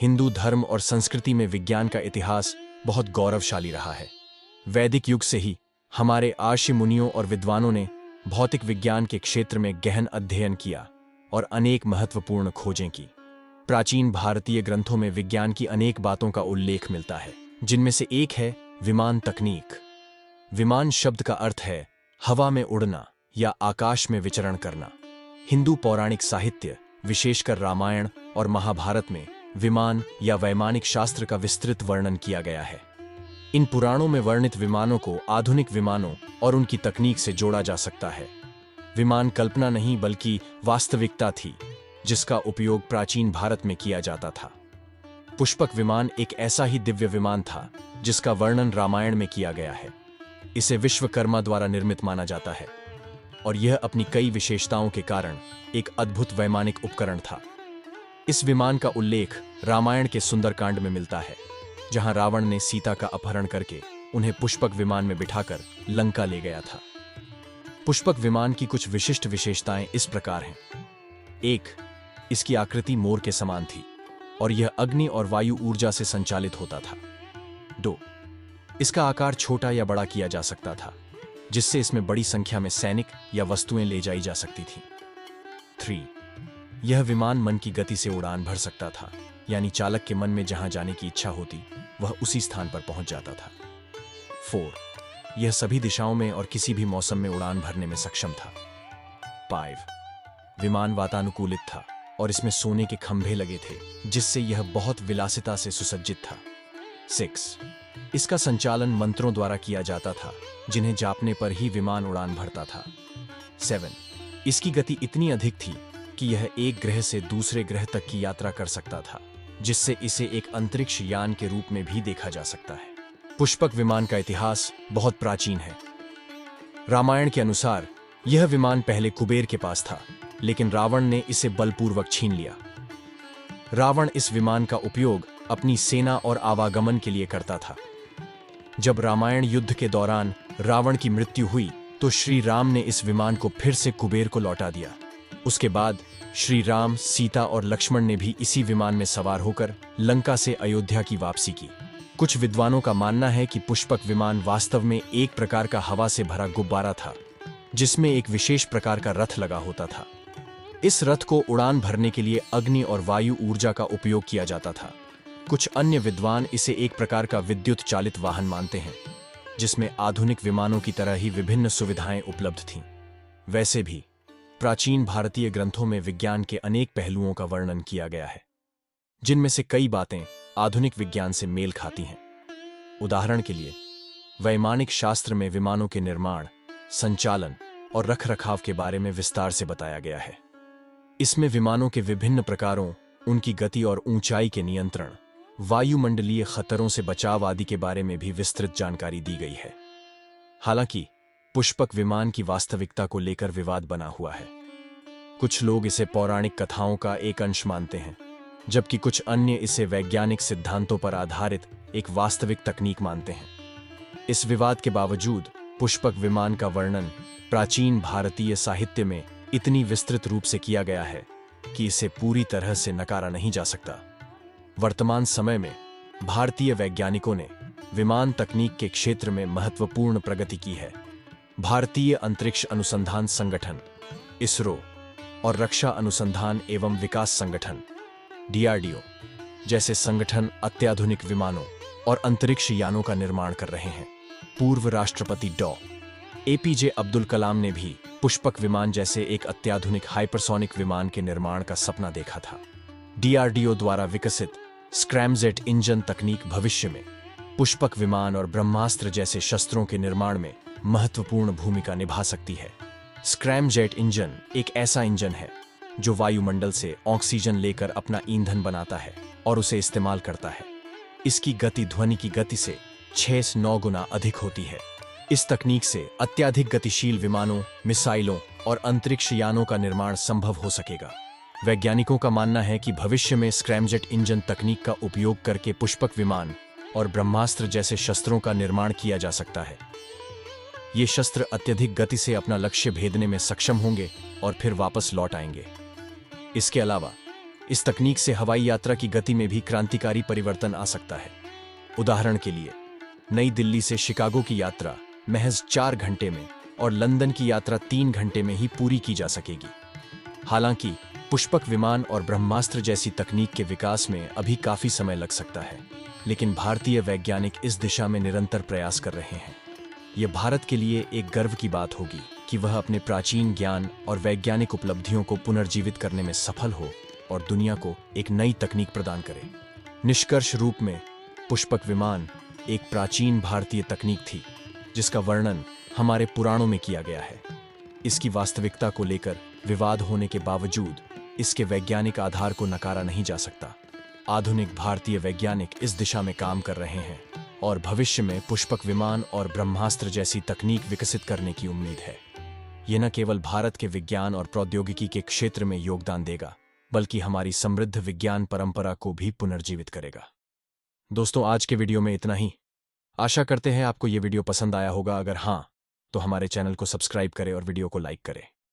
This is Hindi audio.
हिंदू धर्म और संस्कृति में विज्ञान का इतिहास बहुत गौरवशाली रहा है। वैदिक युग से ही हमारे आर्षि मुनियों और विद्वानों ने भौतिक विज्ञान के क्षेत्र में गहन अध्ययन किया और अनेक महत्वपूर्ण खोजें की। प्राचीन भारतीय ग्रंथों में विज्ञान की अनेक बातों का उल्लेख मिलता है, जिनमें से एक है विमान तकनीक। विमान शब्द का अर्थ है हवा में उड़ना या आकाश में विचरण करना। हिंदू पौराणिक साहित्य, विशेषकर रामायण और महाभारत में विमान या वैमानिक शास्त्र का विस्तृत वर्णन किया गया है। इन पुराणों में वर्णित विमानों को आधुनिक विमानों और उनकी तकनीक से जोड़ा जा सकता है। विमान कल्पना नहीं बल्कि वास्तविकता थी, जिसका उपयोग प्राचीन भारत में किया जाता था। पुष्पक विमान एक ऐसा ही दिव्य विमान था जिसका वर्णन रामायण में किया गया है। इसे विश्वकर्मा द्वारा निर्मित माना जाता है और यह अपनी कई विशेषताओं के कारण एक अद्भुत वैमानिक उपकरण था। इस विमान का उल्लेख रामायण के सुंदरकांड में मिलता है, जहां रावण ने सीता का अपहरण करके उन्हें पुष्पक विमान में बिठाकर लंका ले गया था। पुष्पक विमान की कुछ विशिष्ट विशेषताएं इस प्रकार हैं। 1. इसकी आकृति मोर के समान थी और यह अग्नि और वायु ऊर्जा से संचालित होता था। 2. इसका आकार छोटा या बड़ा किया जा सकता था, जिससे इसमें बड़ी संख्या में सैनिक या वस्तुएं ले जाई जा सकती थीं। 3. यह विमान मन की गति से उड़ान भर सकता था, यानी चालक के मन में जहां जाने की इच्छा होती वह उसी स्थान पर पहुंच जाता था। 4. यह सभी दिशाओं में और किसी भी मौसम में उड़ान भरने में सक्षम था। 5. विमान वातानुकूलित था और इसमें सोने के खंभे लगे थे, जिससे यह बहुत विलासिता से सुसज्जित था। 6. इसका संचालन मंत्रों द्वारा किया जाता था, जिन्हें जापने पर ही विमान उड़ान भरता था। 7. इसकी गति इतनी अधिक थी कि यह एक ग्रह से दूसरे ग्रह तक की यात्रा कर सकता था, जिससे इसे एक अंतरिक्ष यान के रूप में भी देखा जा सकता है। पुष्पक विमान का इतिहास बहुत प्राचीन है। रामायण के अनुसार यह विमान पहले कुबेर के पास था, लेकिन रावण ने इसे बलपूर्वक छीन लिया। रावण इस विमान का उपयोग अपनी सेना और आवागमन के लिए करता था। जब रामायण युद्ध के दौरान रावण की मृत्यु हुई, तो श्री राम ने इस विमान को फिर से कुबेर को लौटा दिया। उसके बाद श्री राम, सीता और लक्ष्मण ने भी इसी विमान में सवार होकर लंका से अयोध्या की वापसी की। कुछ विद्वानों का मानना है कि पुष्पक विमान वास्तव में एक प्रकार का हवा से भरा गुब्बारा था, जिसमें एक विशेष प्रकार का रथ लगा होता था। इस रथ को उड़ान भरने के लिए अग्नि और वायु ऊर्जा का उपयोग किया जाता था। कुछ अन्य विद्वान इसे एक प्रकार का विद्युत चालित वाहन मानते हैं, जिसमें आधुनिक विमानों की तरह ही विभिन्न सुविधाएं उपलब्ध थीं। वैसे भी प्राचीन भारतीय ग्रंथों में विज्ञान के अनेक पहलुओं का वर्णन किया गया है, जिनमें से कई बातें आधुनिक विज्ञान से मेल खाती हैं। उदाहरण के लिए, वैमानिक शास्त्र में विमानों के निर्माण, संचालन और रखरखाव के बारे में विस्तार से बताया गया है। इसमें विमानों के विभिन्न प्रकारों, उनकी गति और ऊंचाई के नियंत्रण, वायुमंडलीय खतरों से बचाव आदि के बारे में भी विस्तृत जानकारी दी गई है। हालांकि पुष्पक विमान की वास्तविकता को लेकर विवाद बना हुआ है। कुछ लोग इसे पौराणिक कथाओं का एक अंश मानते हैं, जबकि कुछ अन्य इसे वैज्ञानिक सिद्धांतों पर आधारित एक वास्तविक तकनीक मानते हैं। इस विवाद के बावजूद पुष्पक विमान का वर्णन प्राचीन भारतीय साहित्य में इतनी विस्तृत रूप से किया गया है कि इसे पूरी तरह से नकारा नहीं जा सकता। वर्तमान समय में भारतीय वैज्ञानिकों ने विमान तकनीक के क्षेत्र में महत्वपूर्ण प्रगति की है। भारतीय अंतरिक्ष अनुसंधान संगठन इसरो और रक्षा अनुसंधान एवं विकास संगठन DRDO जैसे संगठन अत्याधुनिक विमानों और अंतरिक्ष यानों का निर्माण कर रहे हैं। पूर्व राष्ट्रपति डॉ. APJ अब्दुल कलाम ने भी पुष्पक विमान जैसे एक अत्याधुनिक हाइपरसोनिक विमान के निर्माण का सपना देखा था। DRDO द्वारा विकसित स्क्रैमजेट इंजन तकनीक भविष्य में पुष्पक विमान और ब्रह्मास्त्र जैसे शस्त्रों के निर्माण में महत्वपूर्ण भूमिका निभा सकती है। स्क्रैमजेट इंजन एक ऐसा इंजन है जो वायुमंडल से ऑक्सीजन लेकर अपना ईंधन बनाता है और उसे इस्तेमाल करता है। इसकी गति ध्वनि की गति से 6 से 9 गुना अधिक होती है। इस तकनीक से अत्यधिक गतिशील विमानों, मिसाइलों और अंतरिक्ष यानों का निर्माण संभव हो सकेगा। वैज्ञानिकों का मानना है कि भविष्य में स्क्रैमजेट इंजन तकनीक का उपयोग करके पुष्पक विमान और ब्रह्मास्त्र जैसे शस्त्रों का निर्माण किया जा सकता है। ये शस्त्र अत्यधिक गति से अपना लक्ष्य भेदने में सक्षम होंगे और फिर वापस लौट आएंगे। इसके अलावा इस तकनीक से हवाई यात्रा की गति में भी क्रांतिकारी परिवर्तन आ सकता है। उदाहरण के लिए, नई दिल्ली से शिकागो की यात्रा महज 4 घंटे में और लंदन की यात्रा 3 घंटे में ही पूरी की जा सकेगी। हालांकि पुष्पक विमान और ब्रह्मास्त्र जैसी तकनीक के विकास में अभी काफी समय लग सकता है, लेकिन भारतीय वैज्ञानिक इस दिशा में निरंतर प्रयास कर रहे हैं। यह भारत के लिए एक गर्व की बात होगी कि वह अपने प्राचीन ज्ञान और वैज्ञानिक उपलब्धियों को पुनर्जीवित करने में सफल हो और दुनिया को एक नई तकनीक प्रदान करे। निष्कर्ष रूप में, पुष्पक विमान एक प्राचीन भारतीय तकनीक थी जिसका वर्णन हमारे पुराणों में किया गया है। इसकी वास्तविकता को लेकर विवाद होने के बावजूद इसके वैज्ञानिक आधार को नकारा नहीं जा सकता। आधुनिक भारतीय वैज्ञानिक इस दिशा में काम कर रहे हैं और भविष्य में पुष्पक विमान और ब्रह्मास्त्र जैसी तकनीक विकसित करने की उम्मीद है। यह न केवल भारत के विज्ञान और प्रौद्योगिकी के क्षेत्र में योगदान देगा, बल्कि हमारी समृद्ध विज्ञान परंपरा को भी पुनर्जीवित करेगा। दोस्तों, आज के वीडियो में इतना ही। आशा करते हैं आपको यह वीडियो पसंद आया होगा। अगर हाँ, तो हमारे चैनल को सब्सक्राइब करें और वीडियो को लाइक करें।